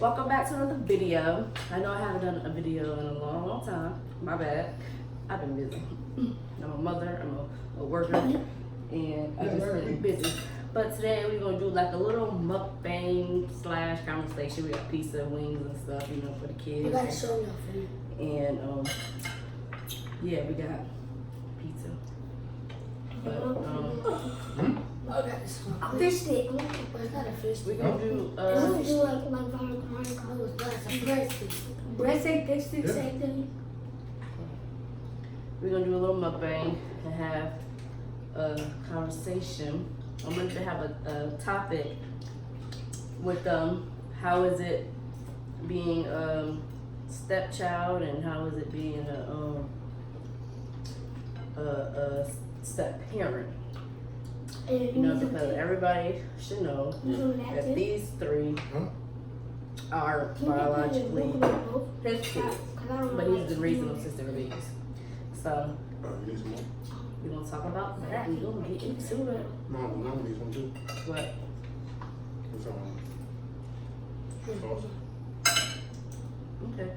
Welcome back to another video. I know I haven't done a video in a long time. My bad. I've been busy. I'm a mother, I'm a worker, and I've just been busy. But today we're gonna do like a little mukbang / conversation. We got pizza, wings, and stuff, you know, for the kids. You gotta show your food. And yeah, we got pizza. But I fished it. But it's not a fish. we're gonna do It's gonna do like my car was breast. Breadstick. Breadstick, fish stick, same thing. we're gonna do a little mukbang and have a conversation. I'm going to have a topic with how is it being stepchild and how is it being a step parent. You know, because everybody should know that these three are biologically his kids, but he's the reason of sister release. So we're gonna talk about that. We're gonna get into it. No, need some too. What? What's on? Okay.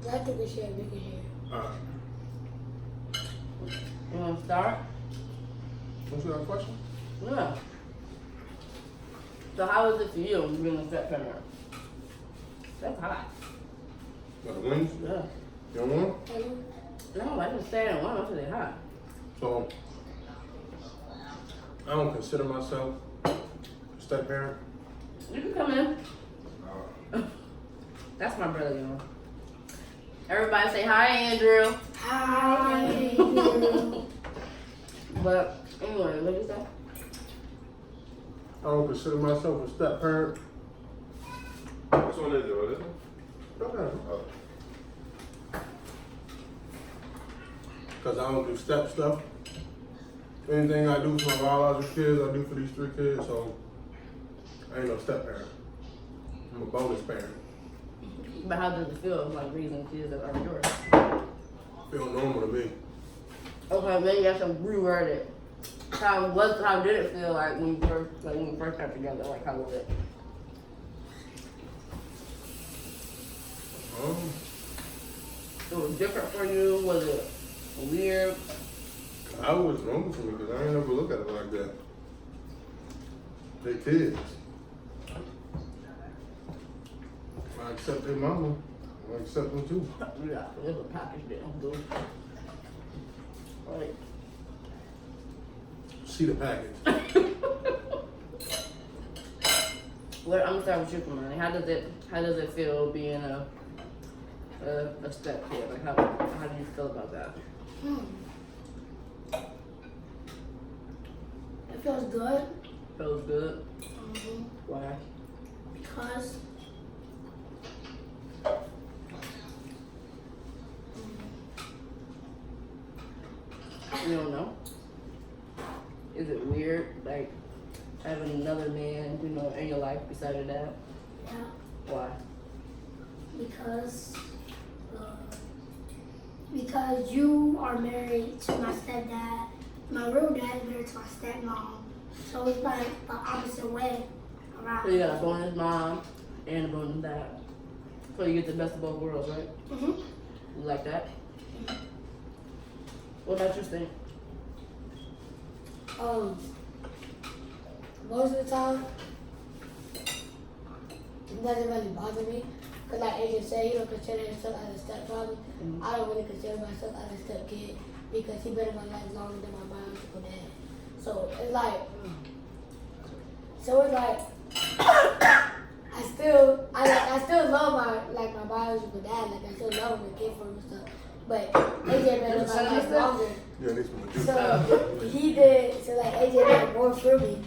I think we share bigger hair. You wanna start? Don't you have a question? Yeah. So how is it for you being a step parent? That's hot. Got the wings? Yeah. You don't want them? No, I just say I don't want them. They're hot. So, I don't consider myself a step parent. You can come in. That's my brother, y'all. Everybody say hi, Andrew. Hi. But anyway, what you say? I don't consider myself a step parent. Which one is it? What is it? Okay. Oh. Because I don't do step stuff. Anything I do for my biological kids, I do for these 3 kids, so I ain't no step parent. I'm a bonus parent. But how does it feel like raising kids that are yours? Feel normal to me. Okay, maybe you have to reword it. How did it feel like when we first got together? Like how was it? It was different for you? Was it weird? I was normal for me because I ain't never look at it like that. They kids. I accept their mama. I accept them too. Yeah, there's a package there. Dude. Right. See the package. Well, I'm gonna start with you, Kamani. How does it feel being a step kid? Like how do you feel about that? It feels good. Feels good. Why? Because You don't know? Is it weird, like having another man, you know, in your life beside your dad? yeah, Why? because you are married to my stepdad. My real dad is married to my stepmom. So it's like the opposite way around. So you got a bonus mom and a bonus dad. So you get the best of both worlds, right? Mhm. You like that? What about you, Stink? Most of the time, it doesn't really bother me. Because like AJ said, he don't consider himself as a stepfather. I don't really consider myself as a stepkid because he been in my life longer than my biological dad. So it's like, I still love my biological dad. Like I still love him and care for him and stuff. But AJ been in my life longer. Yeah, this one too. So he did. So like AJ did more for me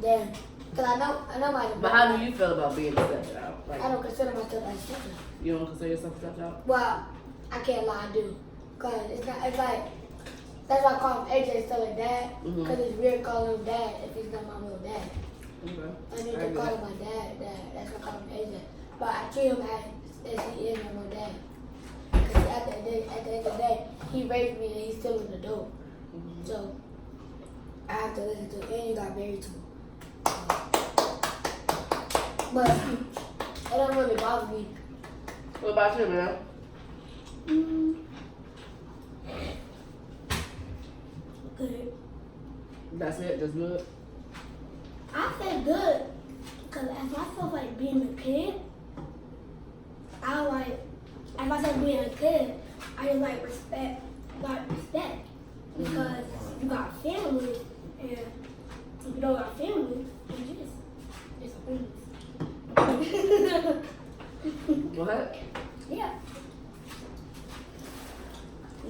than, cause I know my. But how do you feel about being a stepchild? Like, I don't consider myself as a stepchild. you don't consider yourself a stepchild? Well, I can't lie, I do. Cause it's like that's why I call him AJ still a dad. Cause it's weird calling him dad if he's not my real dad. Okay. I need to call him my dad. That's why I call him AJ. But I treat him as he is my real dad. Cause at the end of the day, he raised me and he's still an adult. So I have to listen to him. And you got married to him. But it don't really bother me. What about you, man? Good. That's it, just good. I said good. Because as myself, like, being a kid, I like, as myself being a kid, I just like respect. Because you got family, and if you don't got family, you just disappointed. What? Yeah.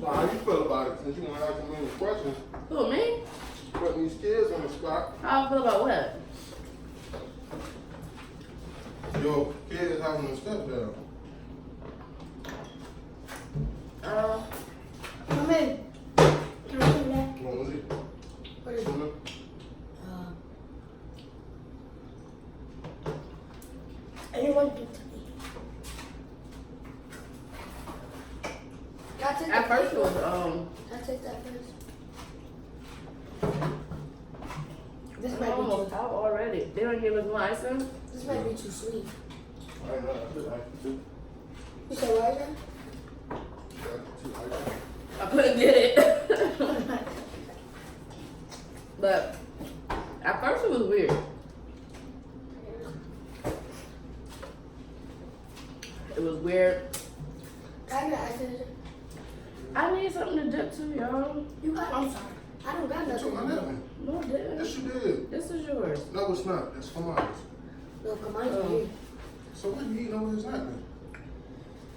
So how you feel about it? Since you want to ask me any questions, Who, me? putting these kids on the spot. How I feel about what? Your kid is having a stepdad. Come in. Can I see that? What was it? What is it? Anyone do to me? Can I take At that first it was, Can I take that first? This might be almost too. out already. They don't give us license. This might be too sweet. I know, I feel like it too. You said what again? I couldn't get it. But at first it was weird. It was weird. I got accident. I need something to dip to, y'all. You got. I'm sorry. I don't got You took my nothing. napkin. No, I didn't. Yes, you did. This is yours. No, it's not. It's from ours. No, come on, here. So what are you eating over his napkin?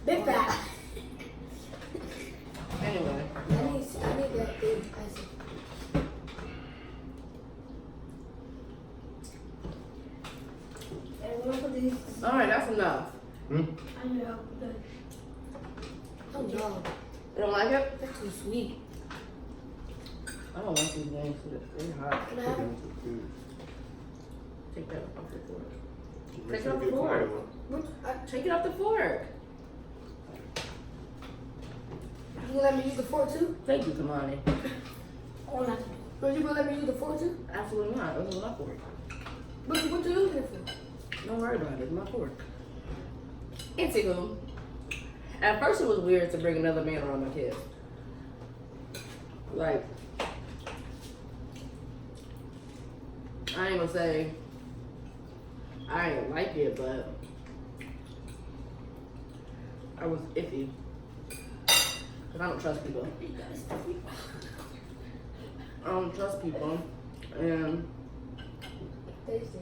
Big fat. Anyway. I need that big ice. And one of these. Alright, that's enough. I know. Oh no, You don't like it? that's too sweet. I don't like these things. They're hot. Can I have it? Take that off the fork. Make Take sure off you the get quiet. What? Take it off the fork. You gonna let me use the fork too? Thank you, Kamani. Or not? Are you gonna let me use the fork too? Absolutely not. This is my fork. What you using it for? Don't worry about it. It's my fork. Anywho, at first it was weird to bring another man around my kids. Like, I ain't gonna say I didn't like it, but I was iffy. Cause I don't trust people. I don't trust people. And Tasty.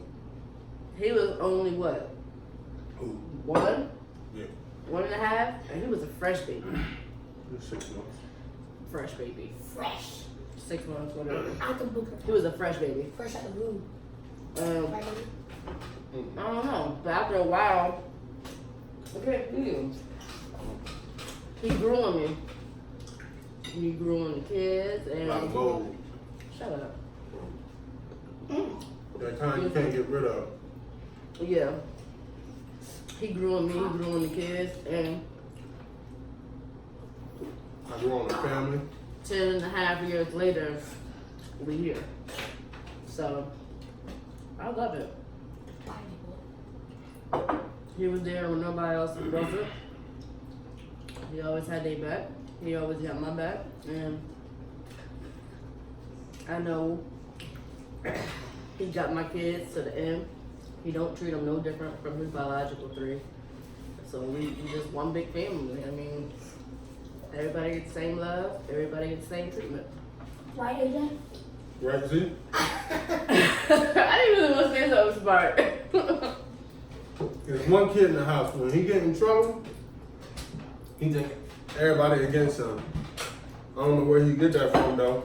he was only what? Who? 1? Yeah. 1.5? And he was a fresh baby. It's 6 months. Fresh baby. Fresh. 6 months, whatever. Out the book. He was a fresh baby. Fresh out the room. Um, Right, baby? I don't know, but after a while, okay, he grew on me. He grew on the kids and Like gold. shut up. That kind you can't get rid of. Yeah, he grew on me. He grew on the kids, and I grew on the family. 10.5 years later, we here. So I love it. He was there when nobody else wasn't. He always had their back. He always had my back. And I know he got my kids to the end. He don't treat them no different from his biological 3. So we just one big family. I mean, everybody gets the same love. Everybody gets the same treatment. Why is that? Right, see? I didn't really want to say something smart. There's one kid in the house. When he get in trouble, he think everybody against him. I don't know where he get that from though.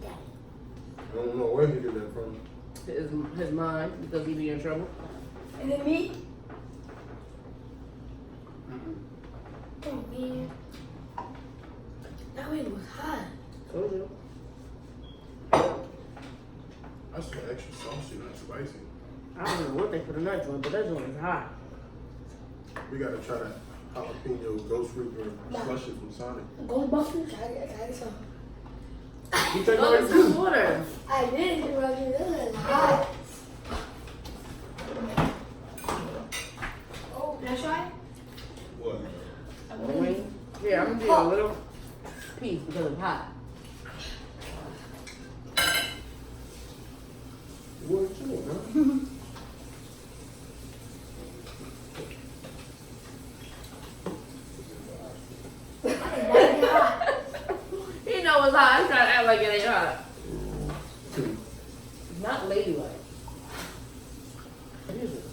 I don't know where he get that from. His mind, because he be in trouble. Is it me? Oh man. That way was hot. Told you. That's the extra saucy, not spicy. I don't know what they put in that joint, but that joint is hot. We gotta try that jalapeno ghost reaper slushy from Sonic. Go Buffy. Try some. You take Go all get your some food? water. I did, Roger. This is hot. Here, I'm gonna do a little piece because it's hot. What you doing, man? He know it's hot. I'm trying to act like it ain't hot. It's not ladylike. What is it?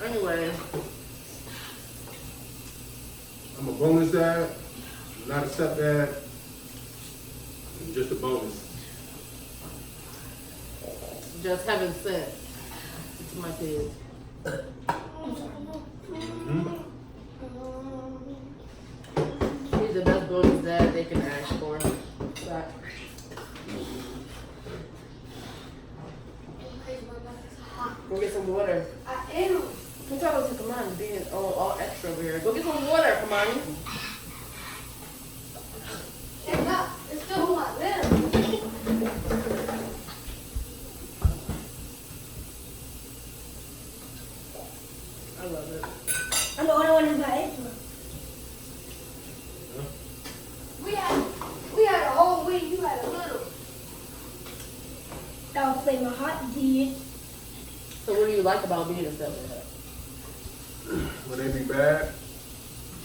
Anyway, I'm a bonus dad, not a stepdad. I'm just a bonus. just heaven sent to my kids. He's the best bonus dad they can ask for. But go get some water. I am. I'm trying to come on, being all extra over here. Go get some water, come on. It's not. It's still hot there. I love it. I'm the only one who got into it. We had a whole week. You had a little. That was playing my hot did. So what do you like about being a stepdad? When they be bad,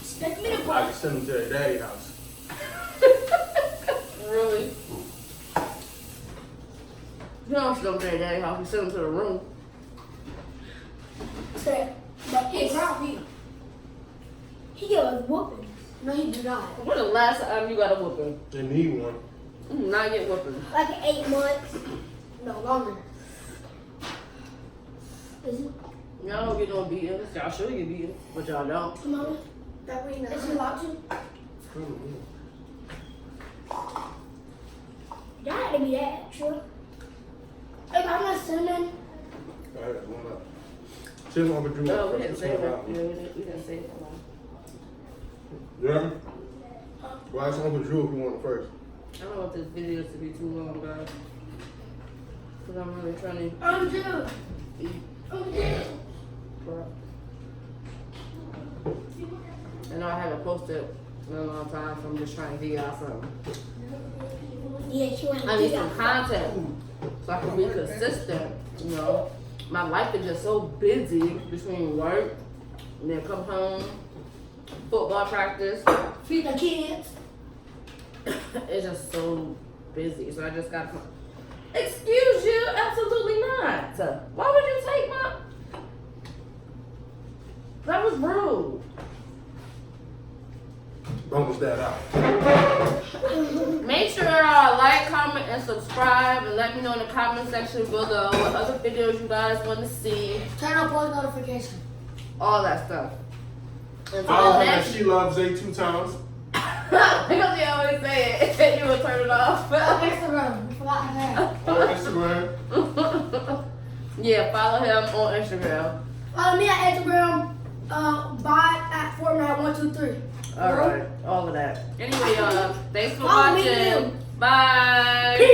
Expect me to I go. can send them to their daddy house. Really? You don't send them to their daddy house, you send them to the room. But he's he gave us whooping. No, he did not. When the last time you got a whooping? They need one. You do not get whooping. Like 8 months. No, longer. Is it? Y'all don't get no beating. Y'all should get beaten, but y'all don't. Mama, that way now. Is he allowed to? Y'all had to be that extra. If I'm not cinnamon. Go ahead, one up. Send Uncle Drew No, up we first. didn't say that. Yeah, we didn't say that. Yeah? Well, ask Uncle Drew if you want it first. I don't want this video to be too long, guys. Because I'm really trying to eat. But I know I haven't posted in a long time, so I'm just trying to dig out something. Yeah, she went I need some content so I can be consistent, you know. My life is just so busy between work and then come home, football practice. feed the kids. It's just so busy. So I just got to excuse you? Absolutely not. Why would you take my... That was rude. Bonus that out. Make sure like, comment, and subscribe, and let me know in the comment section below what other videos you guys want to see. Turn on post notification. All that stuff. Until Follow her next... that she loves Zay 2 times. Because you always say it. You will turn it off. On Instagram. We forgot her. On Instagram. Yeah, follow him on Instagram. Follow me at Instagram. Bye at Fortnite123. All right, all of that. Anyway, thanks for Follow me watching. too. Bye. Peace.